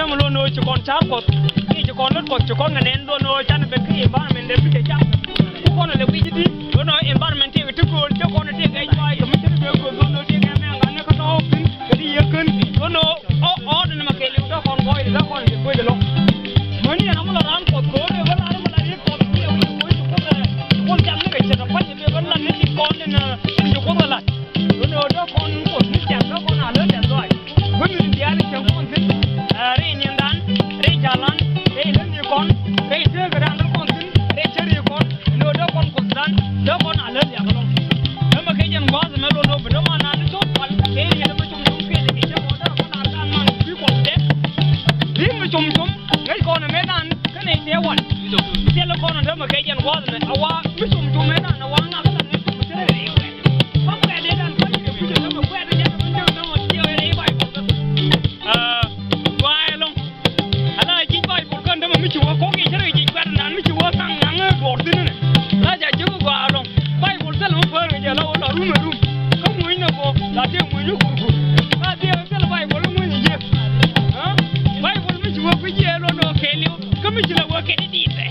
ne mo no ci kon cha ko ni ci kon lot ko ci kon ne do no chan be ki environment de bi jam ko kono le wi di do no environment te to ko te kono te ga ay ko mi te be ko do no te ga me nga ne ko to fin di yeken do no o de ma ke le do kon boy da kon de ko de lo mo ni na mo la ran ko ko de wala mo la ni ko ni o ko ko jam ne ke ta pa de wala ne ti kon na ni ko la do no do kon ko ni jam do kon ala de do ay ko mi di ala ke kon tin re ni dan re jalan re ni kon re de ga dan kon tin re cheri kon no do kon ko dan do kon ala ya ko do ma ke jan gaz me lo no do ma na to pal ke ni do chum chum ke ni je ko da kon ala man bi ko de bi mi chum chum ngai kon me dan ke ni de wan je lo kon do ma ke jan gaz me awa mi chum chum me dan awa na ka ni chum chum re ko ko ke de dan ko ke bi do ma ko de je do ma je re bai ko wai long ala ji bai ko kan do ma mi chu ko ke je re ji kwa dan mi chu wa sang ngang do tin ne la ja ju ko long bai ko sel mo ko je la la ru me ru ko mu ina ko la de mu ni ku la de sel bai ko mu ni je ha bai ko mi chu ko je lo no ke liu ko mi chu la wa ke di de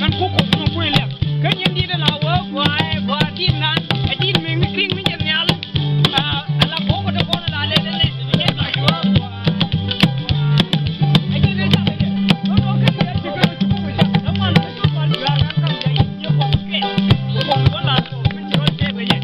nan ko ko no ko le kan yin di de la wa ko din nan din mi mi kring mi je nyal ala ko ko de ko la le le je la ju wa ai de ta de no no ke ya ji ko chu ko ja na man ko ko la ran kan ja yo ko ke ko la mi chu je be je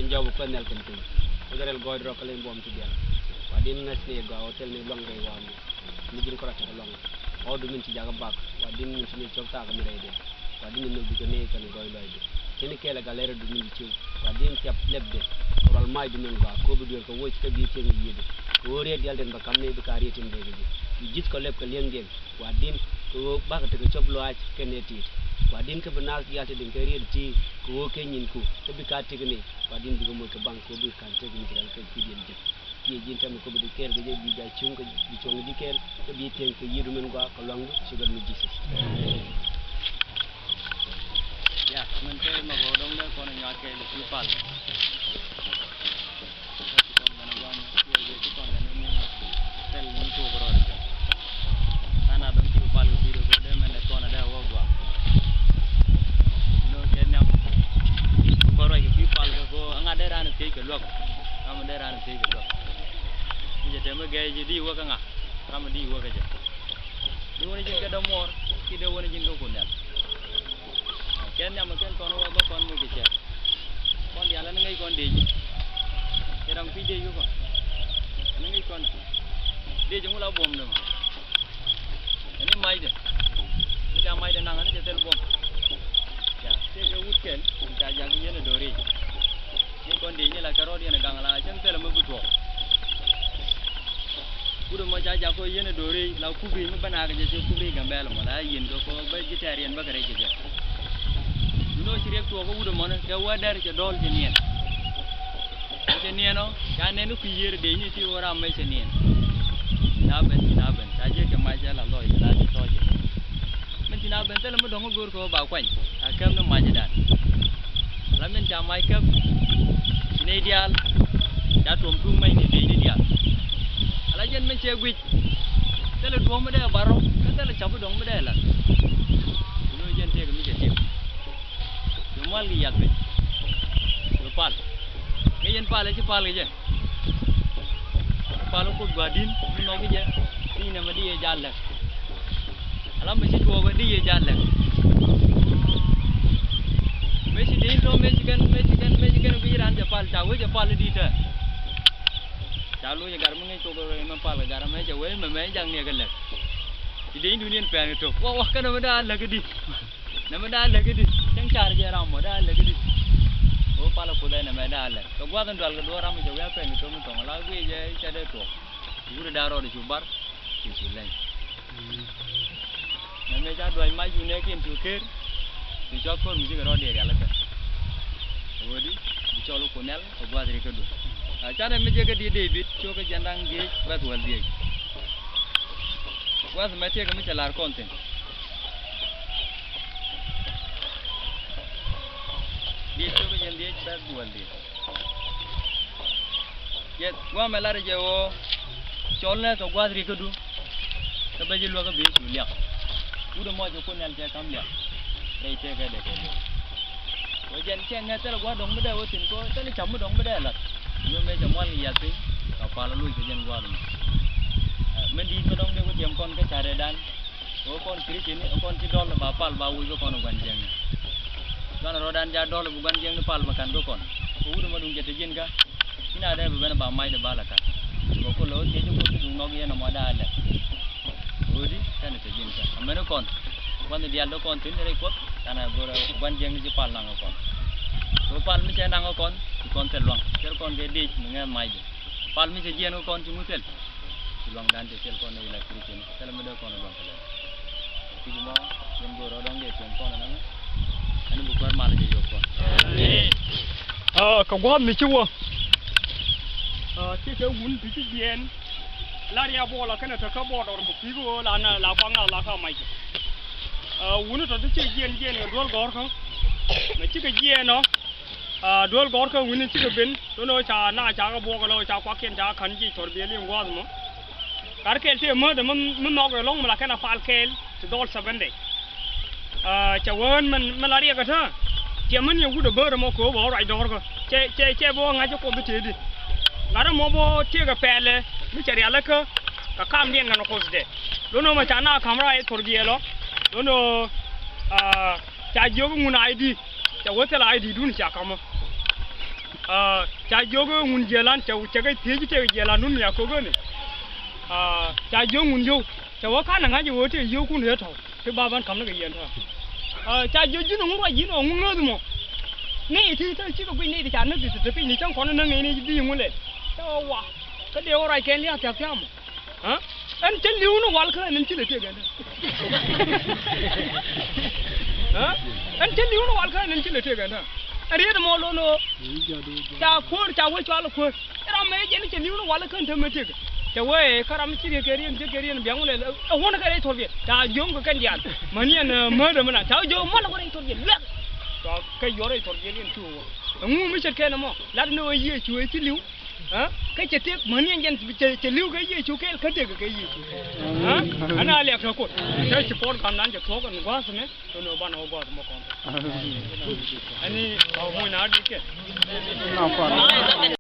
jaww ko nel kan tin udarel goy ro ko len bom ci dia wa din nas ne go hotel ni long ngay wa ni jin ko rakata long o du min ci jaga bak wa din min ci ci ta ko mi reede wa din no du ko ne kan goy loy de kene kele galere du min ci wa din ci lebde oral may du min ba ko bu ko wo ci ka bi ci ngi yede ko reed yalden ba kam ne du ka reetim de ji gis ko leb ko lengen wa din ko ba ka te ko coblo ac keneti wa din ko banal yate din ko reed ci ko ke nyin ko to bi ka tigne wa din bi ko mo ko bank ko bi kan te ni dal ko fi den je ye jin tam ko bi ker ge bi ga chung ko bi chong ji ker to bi ten ko yidu men ko long sugar mi jesus ya men te ma go dong da ko na nya ke lu pal ko na wan ye ye ko na ni tel ni to ko ro ana dong ti pal ko biro ko de men ko na da wo gwa no ke nyam ko ro ki pal ko anga de ran te ke lok am de ran te ke lok ni je me ge ji di wo ka nga ram di wo ka je di woni je ke do mor ki de woni jin ko nel ken nyam ken kono wa kon mu ke che kon dia la ngai kon de ji ram pi de yu ko ngai kon de je mu la bom de ma ni mai de ni ja mai de nang ani je tel bom ya te ke wut ken ja ja ni ne do re ni kon de ni la karo de na gang la chen tel mu bu to udah mau jaja ko yene dore la kubri mu bana ga je kubri gambel mo la yin ko ba vegetarian ba gare je no sirek to ko udah mo ke wadar je dol je nien no ka ne no kiyere de ni ti ora mai se nien na ben ta je ke mai je la loy la to je men ti na ben tele mo dongo gor ko ba kwan a kam no ma je dan la men ta mai kam ne dial da tom tung mai ni de ni dial ala jen men che gwit tele do mo de baro tele chabu dong mo de la no jen te ko mi je te yo mal gi yak yo pal nge jen pal ci pal ge je pal ko gadin no gi je ni na ma di ye jalle ala ma ci to ba di ye jalle me ci din to me ci gan bi ran pal di ta chalu ya gar mengai to ma pal gar me je we me jang ne galak di dunian pe to wah kana mada lagadi namada lagadi jang char je ram mada lagadi o pala ko dai na mada lag to gwa dan dal do ram je we pe to mi to la wi je cha de to guru daro de subar su len na me ja doi mai ju ne kin tu ker ti cho ko mi ga ro de ya la ka odi di cho lo ko nel o gwa de ko do cha ne me je ga di David cho ka jandang di ba to wal di gwa me te ga mi cha lar content di cho ka jandi ba to wal di yes gwa me lar je o cholne to gwa de ko do ka ba je lo ka be su liak udah mau joko nel je kam liak dai te ga de ke o jen chen ne tel gwa dong bede o tin ko tel cham dong bede la yo me jam wal ya tin ka pa la lui ke jen gwa men di ko dong de ko jem kon ke chare dan o kon kri tin o kon ti dol ba pal ba wu ko kon gwan jeng kan ro dan ja dol bu gwan jeng pal makan ko kon ko udah ma dung jete jen ga ina da be ba mai de bala kan ko ko lo je ko dung no ye na mo da la odi kan te jen ka ameno kon quando dia do kon tin re kot kana gora gwan jeng ji pal nang kon to pal mi che nang kon kon tel long tel kon de dik mi nga mai de pal mi che jen kon ci mutel long dan te tel kon ne la kri tin tel mi do kon long tel ti mo jen gora dong de jen kon nang ani bu kwar mal je yo kon ka gwa mi chuo che wun ti ti jen la ya bo la kana ta ka bo do bu pi go la na la kwang la ka mai wunu to che jen dol gor ko na chi ka jen no dol gor ko wunu chi ka ben to no cha na cha ga bo ko lo cha kwa ken cha khan ji tor be li ngwa mo kar kel te mo de mun no go long ma la kana fal kel to dol sabende cha won man la ria ka tha che man ye wudo bo mo ko bo rai dor ko che bo nga cho ko bi te di ngara mo bo te ga pele mi che ria la ka kam dien ga no ko de do no ma cha na kamera e tor bi lo no cha jogo ngun ID cha wotel ID dun cha kama cha jogo ngun jelan cha ga teji te jelan nun ya ko gone cha jogo ngun jo cha wa kana ngaji wote yo kun he to te baban kam na ga yen ta cha jogo jinu ngwa jinu ngun no mo ne ti ta chi ko bi ne cha na ti te pi ni chang kon na ne bi ngun le cha wa ka de ora ken lia ta ta mo anh chân liu nó quál cái anh chân để tiền hả anh chân liu nó quál cái anh chân để tiền hả anh đi đâu mà lo nó cha phơi cha phơi cho nó phơi cái đó mấy cái chân liu nó quál cái thằng mấy tiền cha phơi cái đó mấy cái riêng biếng này ông nó cái đấy thôi việc cha giống cái gì mà niên mới rồi mà là cháu giống mất nó cái đấy thôi việc cho cái gió đấy thôi việc liền chú ông mới chết cái nó mà lát nữa ấy chú ấy chân liu cái chết tiếc mấy nhân dân chết lưu cái gì chú cái khất cái gì anh ai liệt rồi cô cái support cầm đàn chụp thuốc anh quá xem ấy tôi nói bạn họ quá mà còn anh ấy họ muốn nói đi cái